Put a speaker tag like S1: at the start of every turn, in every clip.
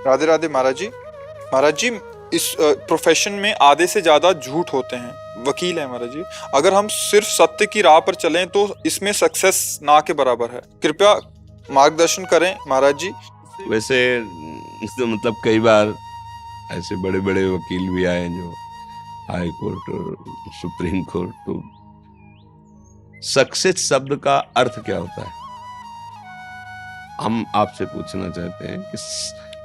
S1: राधे राधे महाराज जी। महाराज जी, इस प्रोफेशन में आधे से ज्यादा झूठ होते हैं। वकील है महाराज जी। अगर हम सिर्फ सत्य की राह पर चलें तो इसमें सक्सेस ना के बराबर है। कृपया मार्गदर्शन करें महाराज जी।
S2: वैसे तो मतलब कई बार ऐसे बड़े बड़े वकील भी आए जो हाई कोर्ट और सुप्रीम कोर्ट। तो सक्सेस शब्द का अर्थ क्या होता है, हम आपसे पूछना चाहते हैं कि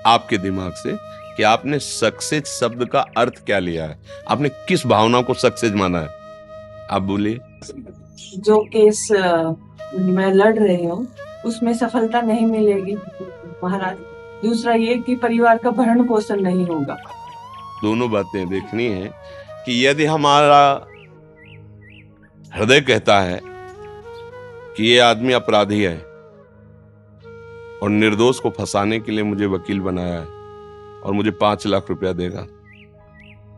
S2: आपके दिमाग से कि आपने सक्सेस शब्द का अर्थ क्या लिया है, आपने किस भावना को सक्सेस माना है, आप बोलिए।
S3: जो केस मैं लड़ रही हूँ उसमें सफलता नहीं मिलेगी महाराज। दूसरा ये कि परिवार का भरण पोषण नहीं होगा।
S2: दोनों बातें देखनी है कि यदि हमारा हृदय कहता है कि ये आदमी अपराधी है और निर्दोष को फंसाने के लिए मुझे वकील बनाया है और मुझे 5 लाख रुपया देगा,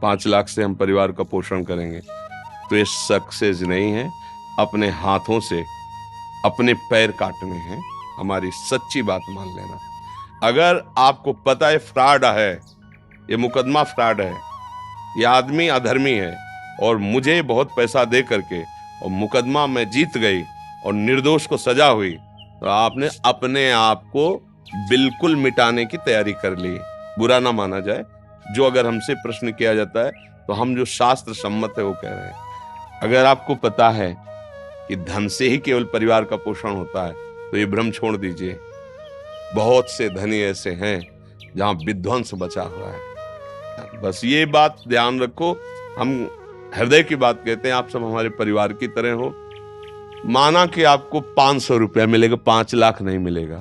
S2: 5 लाख से हम परिवार का पोषण करेंगे, तो ये सक्सेस नहीं है। अपने हाथों से अपने पैर काटने हैं, हमारी सच्ची बात मान लेना। अगर आपको पता है फ्रॉड है, ये मुकदमा फ्रॉड है, ये आदमी अधर्मी है और मुझे बहुत पैसा दे करके और मुकदमा में जीत गई और निर्दोष को सजा हुई, तो आपने अपने आप को बिल्कुल मिटाने की तैयारी कर ली। बुरा ना माना जाए, जो अगर हमसे प्रश्न किया जाता है तो हम जो शास्त्र सम्मत है वो कह रहे हैं। अगर आपको पता है कि धन से ही केवल परिवार का पोषण होता है तो ये भ्रम छोड़ दीजिए। बहुत से धनी ऐसे हैं जहां विध्वंस बचा हुआ है। बस ये बात ध्यान रखो, हम हृदय की बात कहते हैं, आप सब हमारे परिवार की तरह हो। माना कि आपको 500 रुपया मिलेगा, 5 लाख नहीं मिलेगा,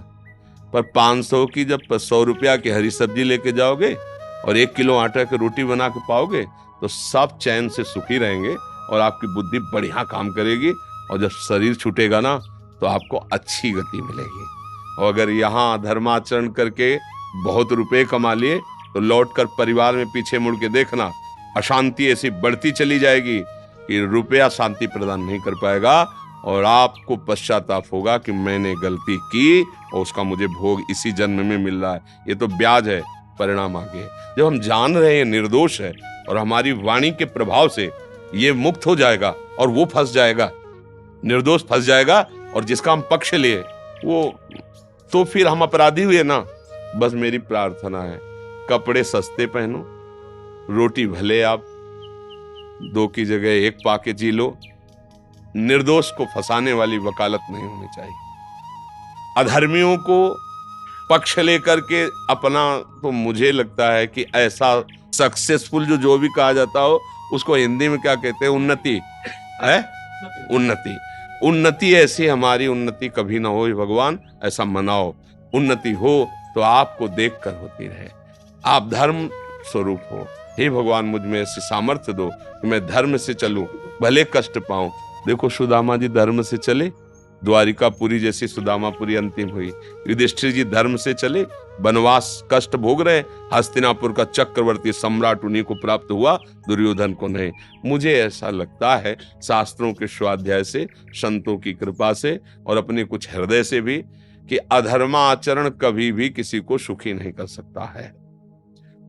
S2: पर 500 की जब 100 रुपया की हरी सब्जी लेके जाओगे और 1 किलो आटा की रोटी बना के पाओगे तो सब चैन से सुखी रहेंगे और आपकी बुद्धि बढ़िया काम करेगी। और जब शरीर छूटेगा ना तो आपको अच्छी गति मिलेगी। और अगर यहाँ धर्माचरण करके बहुत रुपए कमा लिए तो लौटकर परिवार में पीछे मुड़ के देखना, अशांति ऐसी बढ़ती चली जाएगी कि रुपया शांति प्रदान नहीं कर पाएगा और आपको पश्चाताप होगा कि मैंने गलती की और उसका मुझे भोग इसी जन्म में मिल रहा है। ये तो ब्याज है, परिणाम आगे। जब हम जान रहे हैं निर्दोष है और हमारी वाणी के प्रभाव से ये मुक्त हो जाएगा और वो फंस जाएगा, निर्दोष फंस जाएगा और जिसका हम पक्ष लिए वो, तो फिर हम अपराधी हुए ना। बस मेरी प्रार्थना है, कपड़े सस्ते पहनो, रोटी भले आप 2 की जगह 1 पाके जी लो। निर्दोष को फंसाने वाली वकालत नहीं होनी चाहिए। अधर्मियों को पक्ष लेकर के अपना, तो मुझे लगता है कि ऐसा सक्सेसफुल जो भी कहा जाता हो उसको हिंदी में क्या कहते हैं, उन्नति है, उन्नति। उन्नति ऐसी हमारी उन्नति कभी ना हो भगवान, ऐसा मनाओ। उन्नति हो तो आपको देखकर होती रहे, आप धर्म स्वरूप हो। हे भगवान, मुझ में ऐसी सामर्थ्य दो कि मैं धर्म से चलूं, भले कष्ट पाऊं। देखो सुदामा जी धर्म से चले, द्वारिकापुरी जैसी सुदामापुरी अंतिम हुई। युधिष्ठिर जी धर्म से चले, वनवास कष्ट भोग रहे, हस्तिनापुर का चक्रवर्ती सम्राट उन्हीं को प्राप्त हुआ, दुर्योधन को नहीं। मुझे ऐसा लगता है शास्त्रों के स्वाध्याय से, संतों की कृपा से और अपने कुछ हृदय से भी कि अधर्माचरण कभी भी किसी को सुखी नहीं कर सकता है।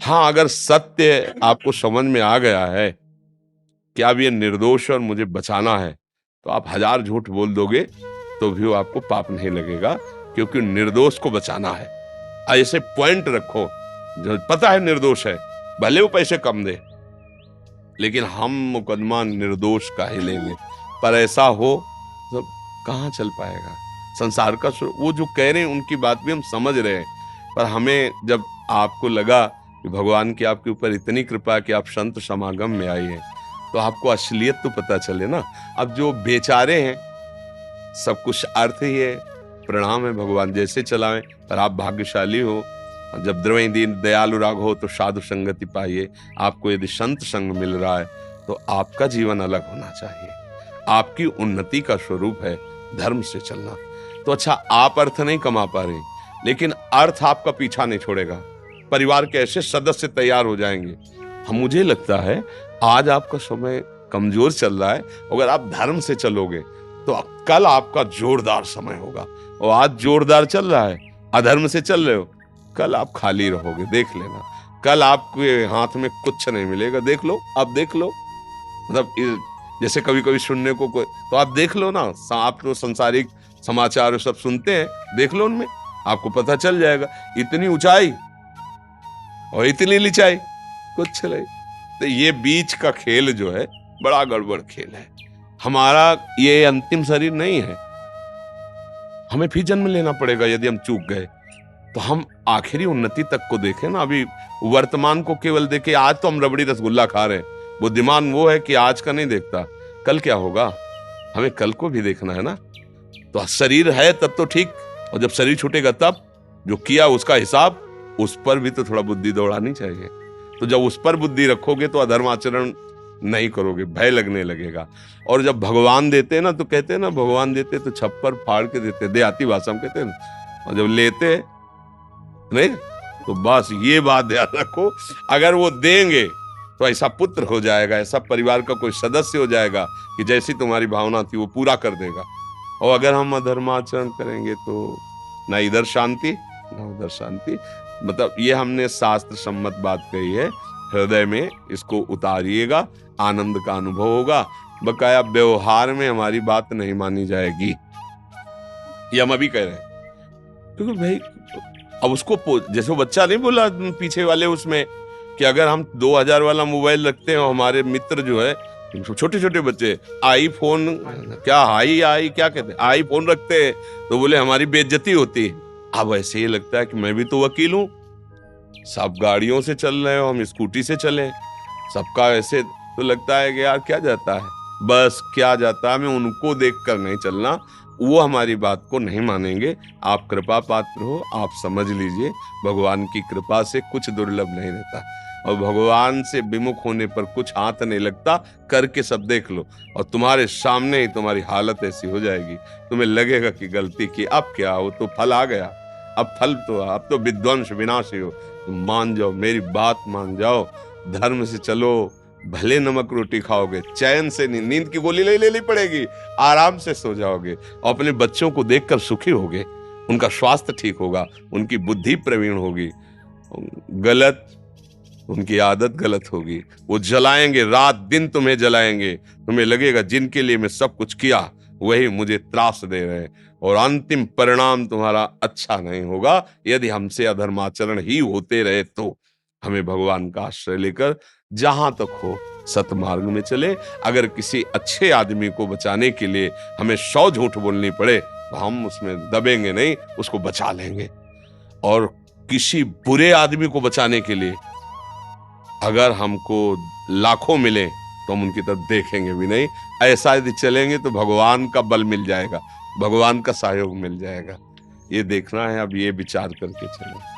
S2: हाँ, अगर सत्य आपको समझ में आ गया है कि अब ये निर्दोष और मुझे बचाना है, तो आप 1000 झूठ बोल दोगे तो भी वो आपको पाप नहीं लगेगा, क्योंकि निर्दोष को बचाना है। ऐसे पॉइंट रखो, जो पता है निर्दोष है, भले वो पैसे कम दे, लेकिन हम मुकदमा निर्दोष का ही लेंगे। पर ऐसा हो तो कहाँ चल पाएगा संसार का। वो जो कह रहे हैं उनकी बात भी हम समझ रहे हैं, पर हमें जब आपको लगा कि भगवान की आपके ऊपर इतनी कृपा कि आप संत समागम में आई है, तो आपको असलियत तो पता चले ना। अब जो बेचारे हैं, सब कुछ अर्थ ही है, प्रणाम है, भगवान जैसे चलावें, पर आप भाग्यशाली हो। जब द्रव्य दीन दयालु राग हो तो साधु संगति पाइए। आपको यदि संत संग मिल रहा है तो आपका जीवन अलग होना चाहिए। आपकी उन्नति का स्वरूप है धर्म से चलना। तो अच्छा, आप अर्थ नहीं कमा पा रहे, लेकिन अर्थ आपका पीछा नहीं छोड़ेगा। परिवार के ऐसे सदस्य तैयार हो जाएंगे। हम, मुझे लगता है आज आपका समय कमजोर चल रहा है, अगर आप धर्म से चलोगे तो कल आपका जोरदार समय होगा। और आज जोरदार चल रहा है, अधर्म से चल रहे हो कल आप खाली रहोगे, देख लेना। कल आपके हाथ में कुछ नहीं मिलेगा, देख लो, आप देख लो। मतलब जैसे कभी कभी सुनने को कोई, तो आप देख लो ना, आप तो संसारिक समाचार सब सुनते हैं, देख लो, उनमें आपको पता चल जाएगा। इतनी ऊंचाई और इतनी नीचाई, कुछ नहीं। तो ये बीच का खेल जो है बड़ा गड़बड़ खेल है। हमारा ये अंतिम शरीर नहीं है, हमें फिर जन्म लेना पड़ेगा। यदि हम चूक गए तो हम आखिरी उन्नति तक को देखें ना। अभी वर्तमान को केवल देखे, आज तो हम रबड़ी रसगुल्ला खा रहे हैं। बुद्धिमान वो है कि आज का नहीं देखता, कल क्या होगा, हमें कल को भी देखना है ना। तो शरीर है तब तो ठीक, और जब शरीर छूटेगा तब जो किया उसका हिसाब, उस पर भी तो थोड़ा बुद्धि दौड़ानी चाहिए। तो जब उस पर बुद्धि रखोगे तो अधर्म आचरण नहीं करोगे, भय लगने लगेगा। और जब भगवान देते हैं ना, तो कहते हैं ना, भगवान देते तो छप्पर फाड़ के देते, देहाती भाषा में कहते हैं ना। और जब लेते नहीं, तो बस ये बात ध्यान रखो, अगर वो देंगे तो ऐसा पुत्र हो जाएगा, ऐसा परिवार का कोई सदस्य हो जाएगा कि जैसी तुम्हारी भावना थी वो पूरा कर देगा। और अगर हम अधर्माचरण करेंगे तो ना इधर शांति ना उधर शांति। मतलब ये हमने शास्त्र सम्मत बात कही है, हृदय में इसको उतारिएगा, आनंद का अनुभव होगा। बकाया व्यवहार में हमारी बात नहीं मानी जाएगी, ये हम अभी कह रहे हैं। क्योंकि भाई अब उसको जैसे वो बच्चा नहीं बोला पीछे वाले उसमें कि अगर हम 2000 वाला मोबाइल रखते हैं और हमारे मित्र जो है छोटे छोटे बच्चे आईफोन, क्या आई क्या कहते हैं, आईफोन रखते हैं, तो बोले हमारी बेइज्जती होती है। अब ऐसे ही लगता है कि मैं भी तो वकील हूँ, सब गाड़ियों से चल रहे हो, हम स्कूटी से चले, सबका ऐसे, तो लगता है कि यार क्या जाता है, बस क्या जाता है, हमें उनको देखकर नहीं चलना, वो हमारी बात को नहीं मानेंगे। आप कृपा पात्र हो, आप समझ लीजिए, भगवान की कृपा से कुछ दुर्लभ नहीं रहता, और भगवान से विमुख होने पर कुछ हाथ नहीं लगता। करके सब देख लो, और तुम्हारे सामने ही तुम्हारी हालत ऐसी हो जाएगी, तुम्हें लगेगा कि गलती की, अब क्या हो, तो फल आ गया, अब फल तो, अब तो विध्वंस विनाशी हो। तुम मान जाओ, मेरी बात मान जाओ, धर्म से चलो, भले नमक रोटी खाओगे, चैन से नींद की गोली ले लेनी पड़ेगी, आराम से सो जाओगे, और अपने बच्चों को देखकर सुखी होगे, उनका स्वास्थ्य ठीक होगा, उनकी बुद्धि प्रवीण होगी। गलत उनकी आदत गलत होगी, वो जलाएंगे, रात दिन तुम्हें जलाएंगे, तुम्हें लगेगा जिनके लिए मैं सब कुछ किया वही मुझे त्रास दे रहे हैं, और अंतिम परिणाम तुम्हारा अच्छा नहीं होगा। यदि हमसे अधर्माचरण ही होते रहे तो हमें भगवान का आश्रय लेकर जहां तक हो सतमार्ग में चले। अगर किसी अच्छे आदमी को बचाने के लिए हमें 100 झूठ बोलनी पड़े तो हम उसमें दबेंगे नहीं, उसको बचा लेंगे। और किसी बुरे आदमी को बचाने के लिए अगर हमको लाखों मिले तो हम उनकी तरफ देखेंगे भी नहीं। ऐसा यदि चलेंगे तो भगवान का बल मिल जाएगा, भगवान का सहयोग मिल जाएगा। ये देखना है, अब ये विचार करके चलें।